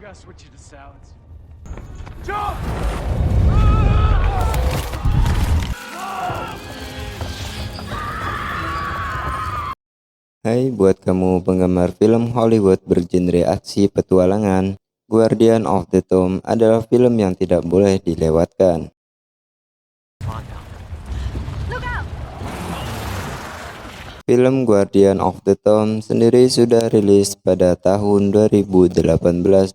gotta switch you to salads. Jump! Hai buat kamu penggemar film Hollywood bergenre aksi petualangan, Guardian of the Tomb adalah film yang tidak boleh dilewatkan. Film Guardian of the Tomb sendiri sudah rilis pada tahun 2018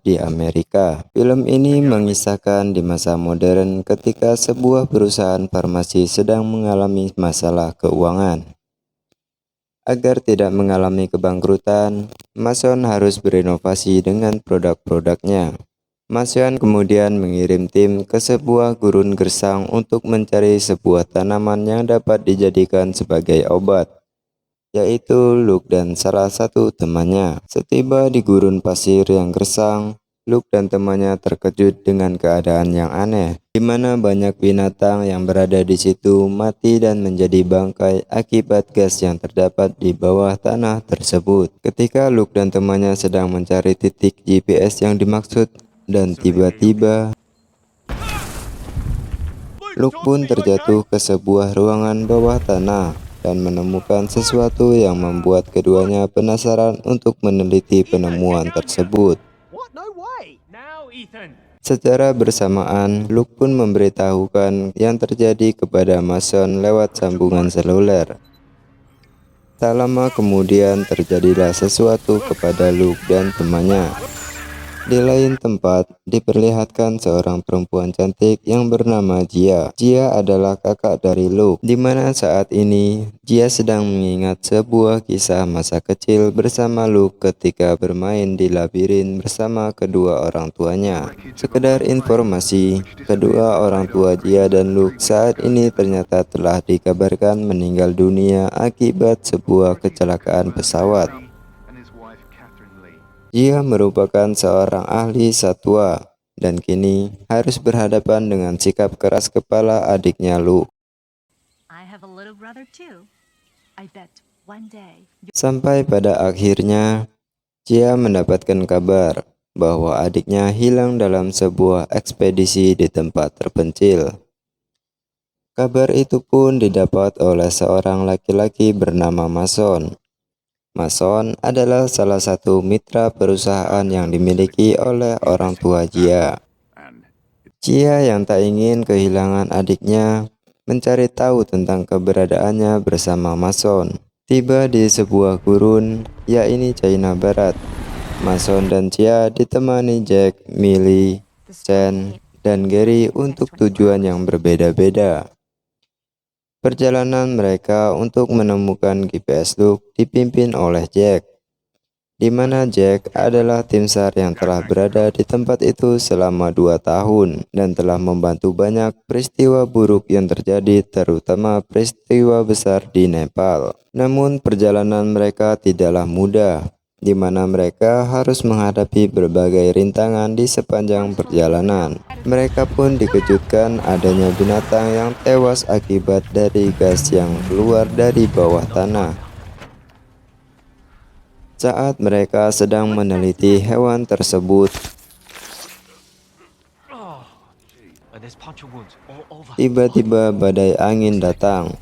di Amerika. Film ini mengisahkan di masa modern ketika sebuah perusahaan farmasi sedang mengalami masalah keuangan. Agar tidak mengalami kebangkrutan, Mason harus berinovasi dengan produk-produknya. Mason kemudian mengirim tim ke sebuah gurun gersang untuk mencari sebuah tanaman yang dapat dijadikan sebagai obat, yaitu Luke dan salah satu temannya. Setiba di gurun pasir yang gersang, Luke dan temannya terkejut dengan keadaan yang aneh, di mana banyak binatang yang berada di situ mati dan menjadi bangkai akibat gas yang terdapat di bawah tanah tersebut. Ketika Luke dan temannya sedang mencari titik GPS yang dimaksud, dan tiba-tiba Luke pun terjatuh ke sebuah ruangan bawah tanah dan menemukan sesuatu yang membuat keduanya penasaran untuk meneliti penemuan tersebut. Secara bersamaan, Luke pun memberitahukan yang terjadi kepada Mason lewat sambungan seluler. Tak lama kemudian terjadilah sesuatu kepada Luke dan temannya. Di lain tempat, diperlihatkan seorang perempuan cantik yang bernama Jia. Jia adalah kakak dari Luke, di mana saat ini Jia sedang mengingat sebuah kisah masa kecil bersama Luke ketika bermain di labirin bersama kedua orang tuanya. Sekedar informasi, kedua orang tua Jia dan Luke saat ini ternyata telah dikabarkan meninggal dunia akibat sebuah kecelakaan pesawat. Dia merupakan seorang ahli satwa dan kini harus berhadapan dengan sikap keras kepala adiknya Luke. Sampai pada akhirnya, Jia mendapatkan kabar bahwa adiknya hilang dalam sebuah ekspedisi di tempat terpencil. Kabar itu pun didapat oleh seorang laki-laki bernama Mason. Mason adalah salah satu mitra perusahaan yang dimiliki oleh orang tua Jia. Jia yang tak ingin kehilangan adiknya mencari tahu tentang keberadaannya bersama Mason. Tiba di sebuah gurun, yakni China Barat. Mason dan Jia ditemani Jack, Millie, Chen, dan Gary untuk tujuan yang berbeda-beda. Perjalanan mereka untuk menemukan GPS Luke dipimpin oleh Jack, di mana Jack adalah tim SAR yang telah berada di tempat itu selama 2 tahun dan telah membantu banyak peristiwa buruk yang terjadi, terutama peristiwa besar di Nepal. Namun perjalanan mereka tidaklah mudah, di mana mereka harus menghadapi berbagai rintangan di sepanjang perjalanan. Mereka pun dikejutkan adanya binatang yang tewas akibat dari gas yang keluar dari bawah tanah. Saat mereka sedang meneliti hewan tersebut, tiba-tiba badai angin datang.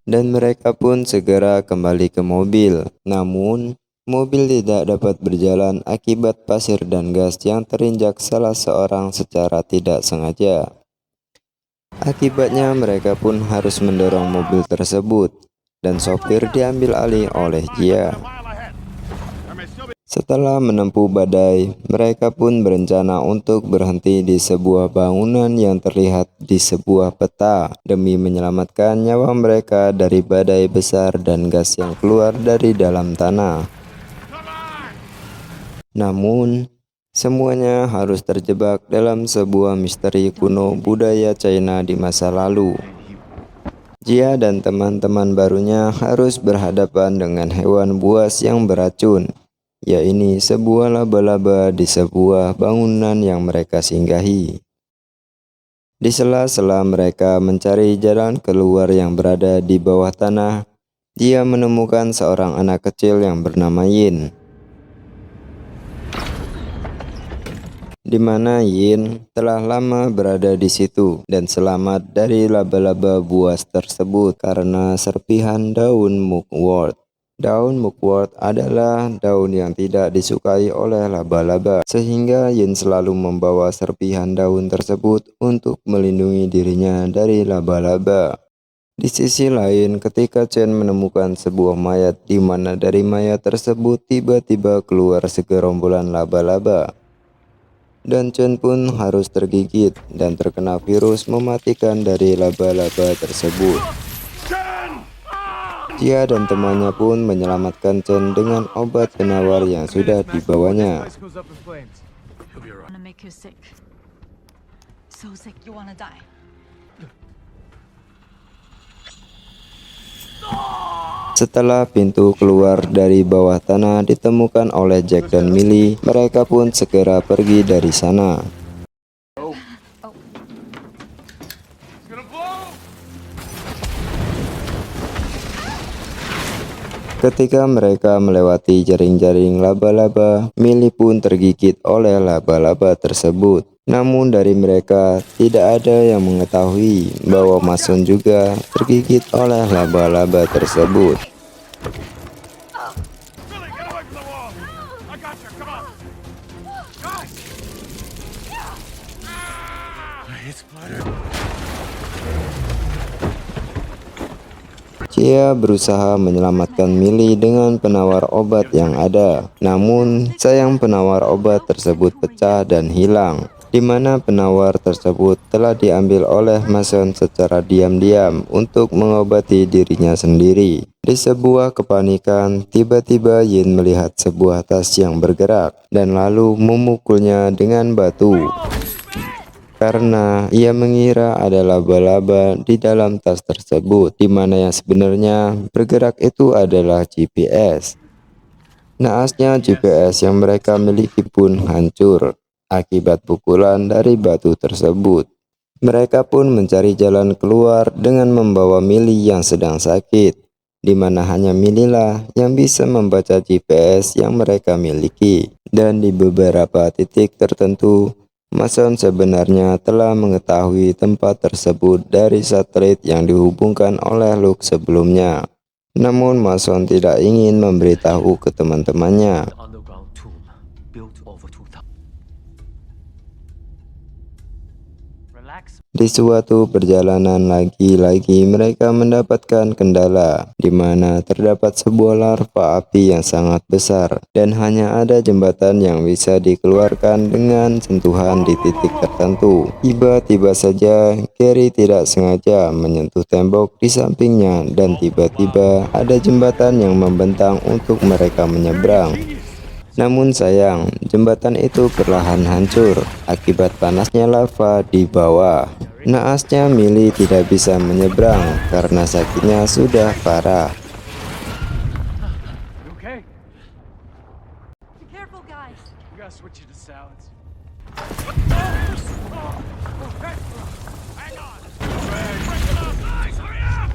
Dan mereka pun segera kembali ke mobil. Namun, mobil tidak dapat berjalan akibat pasir dan gas yang terinjak salah seorang secara tidak sengaja. Akibatnya mereka pun harus mendorong mobil tersebut dan sopir diambil alih oleh Jia. Setelah menempuh badai, mereka pun berencana untuk berhenti di sebuah bangunan yang terlihat di sebuah peta demi menyelamatkan nyawa mereka dari badai besar dan gas yang keluar dari dalam tanah. Namun, semuanya harus terjebak dalam sebuah misteri kuno budaya China di masa lalu. Jia dan teman-teman barunya harus berhadapan dengan hewan buas yang beracun, yaitu sebuah laba-laba di sebuah bangunan yang mereka singgahi. Di sela-sela mereka mencari jalan keluar yang berada di bawah tanah, dia menemukan seorang anak kecil yang bernama Yin, di mana Yin telah lama berada di situ dan selamat dari laba-laba buas tersebut karena serpihan daun mugwort. Daun mugwort adalah daun yang tidak disukai oleh laba-laba, sehingga Yin selalu membawa serpihan daun tersebut untuk melindungi dirinya dari laba-laba. Di sisi lain, ketika Chen menemukan sebuah mayat di mana dari mayat tersebut tiba-tiba keluar segerombolan laba-laba, dan Chen pun harus tergigit dan terkena virus mematikan dari laba-laba tersebut. Jia dan temannya pun menyelamatkan Chen dengan obat penawar yang sudah dibawanya. Place goes up in flames. Wanna make you sick. So sick you wanna die. Setelah pintu keluar dari bawah tanah ditemukan oleh Jack dan Millie, mereka pun segera pergi dari sana. It's gonna blow! Ketika mereka melewati jaring-jaring laba-laba, Millie pun tergigit oleh laba-laba tersebut. Namun dari mereka tidak ada yang mengetahui bahwa Mason juga tergigit oleh laba-laba tersebut. Billy, get away from the wall! I got you, come on! Guys! It's splattered. Cia berusaha menyelamatkan Millie dengan penawar obat yang ada. Namun sayang penawar obat tersebut pecah dan hilang, di mana penawar tersebut telah diambil oleh Mason secara diam-diam untuk mengobati dirinya sendiri. Di sebuah kepanikan, tiba-tiba Yin melihat sebuah tas yang bergerak dan lalu memukulnya dengan batu, karena ia mengira ada laba-laba di dalam tas tersebut, di mana yang sebenarnya bergerak itu adalah GPS. Naasnya GPS yang mereka miliki pun hancur akibat pukulan dari batu tersebut. Mereka pun mencari jalan keluar dengan membawa Millie yang sedang sakit, di mana hanya Millie lah yang bisa membaca GPS yang mereka miliki. Dan di beberapa titik tertentu, Mason sebenarnya telah mengetahui tempat tersebut dari satelit yang dihubungkan oleh Luke sebelumnya. Namun Mason tidak ingin memberitahu ke teman-temannya. The underground tomb built over 2000. Relax. Di suatu perjalanan lagi-lagi mereka mendapatkan kendala, di mana terdapat sebuah larva api yang sangat besar dan hanya ada jembatan yang bisa dikeluarkan dengan sentuhan di titik tertentu. Tiba-tiba saja Gary tidak sengaja menyentuh tembok di sampingnya dan tiba-tiba ada jembatan yang membentang untuk mereka menyeberang. Namun sayang, jembatan itu perlahan hancur akibat panasnya lava di bawah. Naasnya Millie tidak bisa menyeberang karena sakitnya sudah parah. You okay? Be careful, guys. We gotta switch you to salads. Hang on! Guys, hurry up!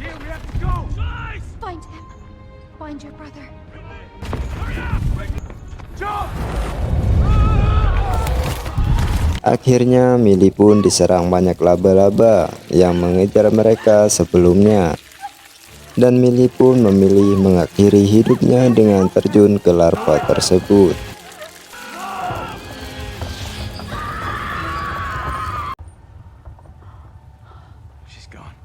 Here, we have to go! Guys! Find him. Find your brother. Hurry up! Jump! Akhirnya Millie pun diserang banyak laba-laba yang mengejar mereka sebelumnya. Dan Millie pun memilih mengakhiri hidupnya dengan terjun ke larva tersebut. She's gone.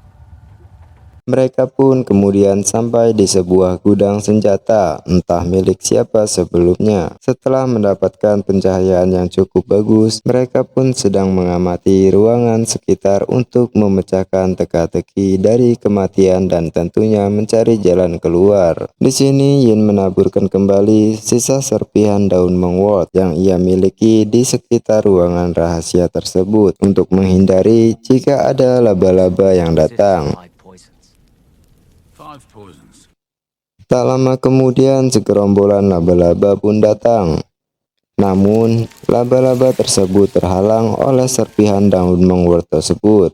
Mereka pun kemudian sampai di sebuah gudang senjata, entah milik siapa sebelumnya. Setelah mendapatkan pencahayaan yang cukup bagus, mereka pun sedang mengamati ruangan sekitar untuk memecahkan teka-teki dari kematian dan tentunya mencari jalan keluar. Di sini Yin menaburkan kembali sisa serpihan daun mugwort yang ia miliki di sekitar ruangan rahasia tersebut untuk menghindari jika ada laba-laba yang datang. 5 poisons. 5 poisons. Tak lama kemudian segerombolan laba-laba pun datang. Namun, laba-laba tersebut terhalang oleh serpihan daun mugwort tersebut.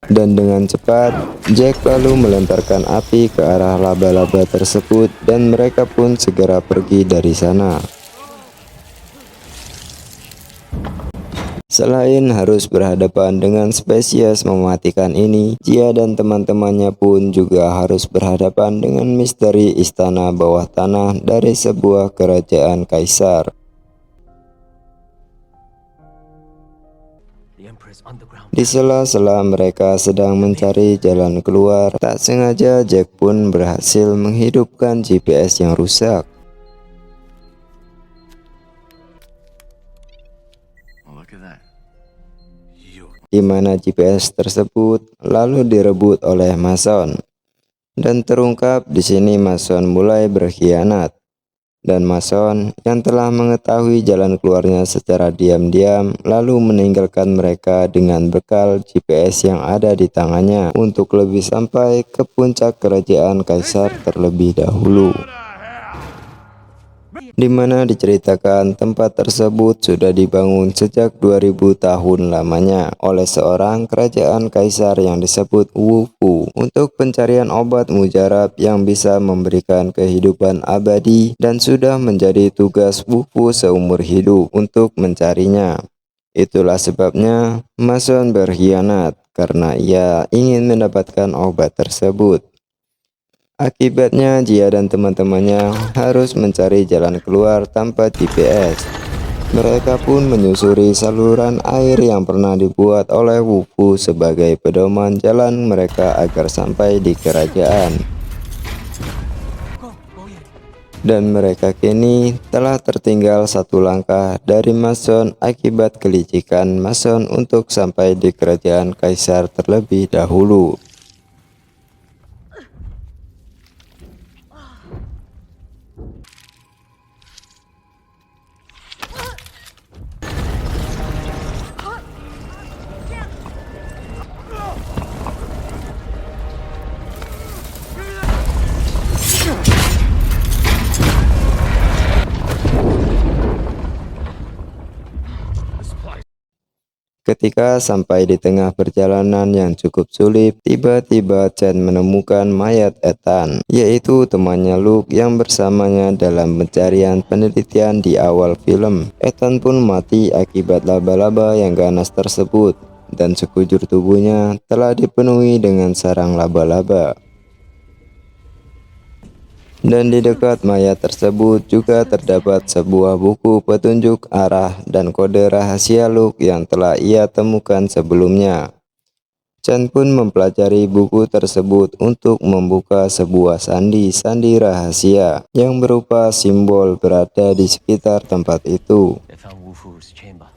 Dan dengan cepat, Jack lalu melemparkan api ke arah laba-laba tersebut dan mereka pun segera pergi dari sana. Selain harus berhadapan dengan spesies mematikan ini, Jia dan teman-temannya pun juga harus berhadapan dengan misteri istana bawah tanah dari sebuah kerajaan kaisar. The Emperor's underground. Di sela-sela mereka sedang mencari jalan keluar, tak sengaja Jack pun berhasil menghidupkan GPS yang rusak. Oh, look at that. You. Di mana GPS tersebut lalu direbut oleh Mason. Dan terungkap di sini Mason mulai berkhianat. Dan Mason yang telah mengetahui jalan keluarnya secara diam-diam lalu meninggalkan mereka dengan bekal GPS yang ada di tangannya untuk lebih sampai ke puncak kerajaan kaisar terlebih dahulu. Di mana diceritakan tempat tersebut sudah dibangun sejak 2000 tahun lamanya oleh seorang kerajaan kaisar yang disebut Wu Fu untuk pencarian obat mujarab yang bisa memberikan kehidupan abadi, dan sudah menjadi tugas Wu Fu seumur hidup untuk mencarinya. Itulah sebabnya Mason berkhianat karena ia ingin mendapatkan obat tersebut. Akibatnya Jia dan teman-temannya harus mencari jalan keluar tanpa GPS. Mereka pun menyusuri saluran air yang pernah dibuat oleh Wu Fu sebagai pedoman jalan mereka agar sampai di kerajaan. Dan mereka kini telah tertinggal satu langkah dari Mason akibat kelicikan Mason untuk sampai di kerajaan kaisar terlebih dahulu. Ketika sampai di tengah perjalanan yang cukup sulit, tiba-tiba Chen menemukan mayat Ethan, yaitu temannya Luke yang bersamanya dalam pencarian penelitian di awal film. Ethan pun mati akibat laba-laba yang ganas tersebut, dan sekujur tubuhnya telah dipenuhi dengan sarang laba-laba. Dan di dekat mayat tersebut juga terdapat sebuah buku petunjuk arah dan kode rahasia Luke yang telah ia temukan sebelumnya. Chen pun mempelajari buku tersebut untuk membuka sebuah sandi-sandi rahasia yang berupa simbol berada di sekitar tempat itu. They found Wu Fu's chamber.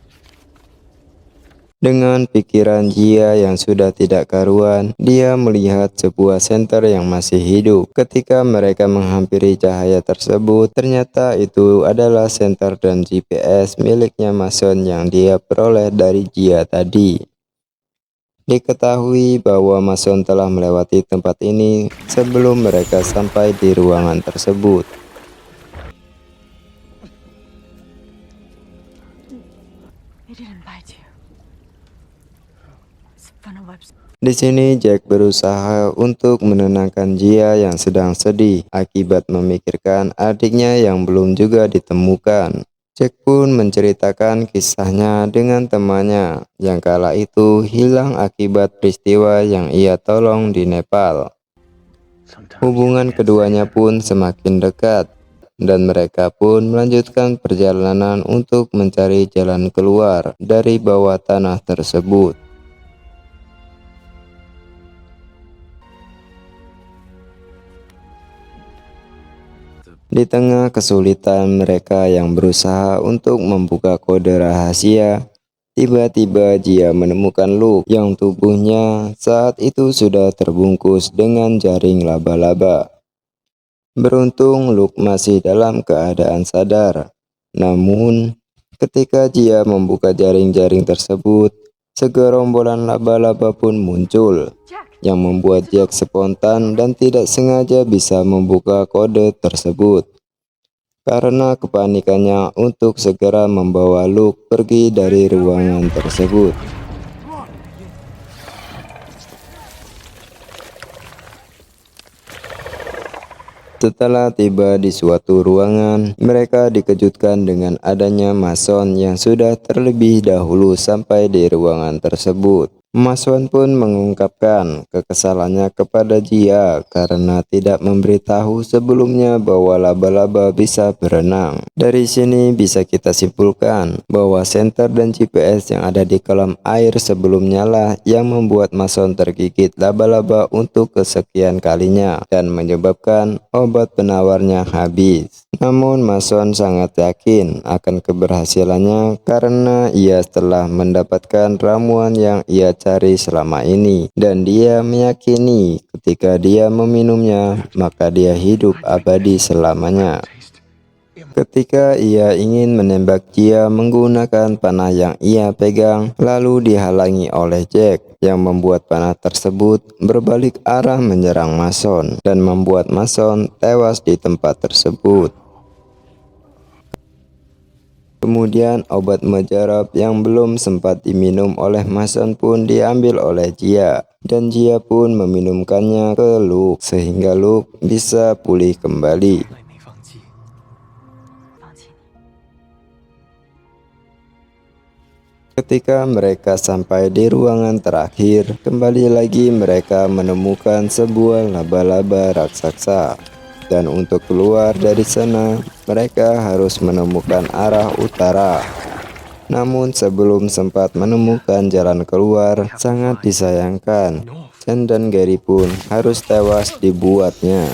Dengan pikiran Jia yang sudah tidak karuan, dia melihat sebuah senter yang masih hidup. Ketika mereka menghampiri cahaya tersebut, ternyata itu adalah senter dan GPS miliknya Mason yang dia peroleh dari Jia tadi. Diketahui bahwa Mason telah melewati tempat ini sebelum mereka sampai di ruangan tersebut. They didn't bite you. It's fun of webs. Di sini Jack berusaha untuk menenangkan Jia yang sedang sedih akibat memikirkan adiknya yang belum juga ditemukan. Jack pun menceritakan kisahnya dengan temannya yang kala itu hilang akibat peristiwa yang ia tolong di Nepal. Hubungan keduanya pun semakin dekat, dan mereka pun melanjutkan perjalanan untuk mencari jalan keluar dari bawah tanah tersebut. Di tengah kesulitan mereka yang berusaha untuk membuka kode rahasia, tiba-tiba Jia menemukan Luke yang tubuhnya saat itu sudah terbungkus dengan jaring laba-laba. Beruntung Luke masih dalam keadaan sadar. Namun, ketika Jia membuka jaring-jaring tersebut, segerombolan laba-laba pun muncul, yang membuat Jack spontan dan tidak sengaja bisa membuka kode tersebut. Karena kepanikannya untuk segera membawa Luke pergi dari ruangan tersebut. Setelah tiba di suatu ruangan, mereka dikejutkan dengan adanya Mason yang sudah terlebih dahulu sampai di ruangan tersebut. Mason pun mengungkapkan kekesalannya kepada Jia karena tidak memberitahu sebelumnya bahwa laba-laba bisa berenang. Dari sini bisa kita simpulkan bahwa senter dan GPS yang ada di kolam air sebelumnya lah yang membuat Mason tergigit laba-laba untuk kesekian kalinya dan menyebabkan obat penawarnya habis. Namun Mason sangat yakin akan keberhasilannya karena ia telah mendapatkan ramuan yang ia cari selama ini, dan dia meyakini ketika dia meminumnya maka dia hidup abadi selamanya. Ketika ia ingin menembak Jia menggunakan panah yang ia pegang, lalu dihalangi oleh Jack yang membuat panah tersebut berbalik arah menyerang Mason dan membuat Mason tewas di tempat tersebut. Kemudian obat mujarab yang belum sempat diminum oleh Mason pun diambil oleh Jia, dan Jia pun meminumkannya ke Luke sehingga Luke bisa pulih kembali. 还没放弃。放弃你。 Ketika mereka sampai di ruangan terakhir, kembali lagi mereka menemukan sebuah laba-laba raksasa. Dan untuk keluar dari sana, mereka harus menemukan arah utara. Namun sebelum sempat menemukan jalan keluar, sangat disayangkan, Chen dan Gary pun harus tewas dibuatnya.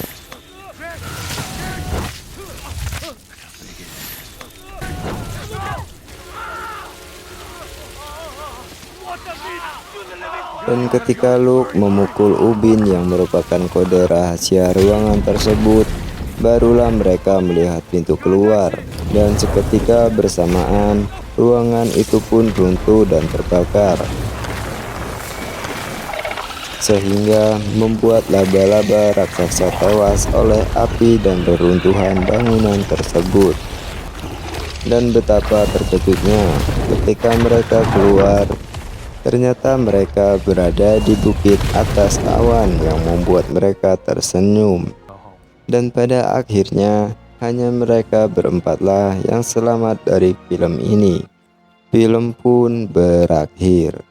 Dan ketika Luke memukul ubin yang merupakan kode rahasia ruangan tersebut, barulah mereka melihat pintu keluar. Dan seketika bersamaan, ruangan itu pun runtuh dan terbakar, sehingga membuat laba-laba raksasa tewas oleh api dan reruntuhan bangunan tersebut. Dan betapa terkejutnya ketika mereka keluar, ternyata mereka berada di bukit atas awan yang membuat mereka tersenyum. Dan pada akhirnya hanya mereka berempatlah yang selamat dari film ini. Film pun berakhir.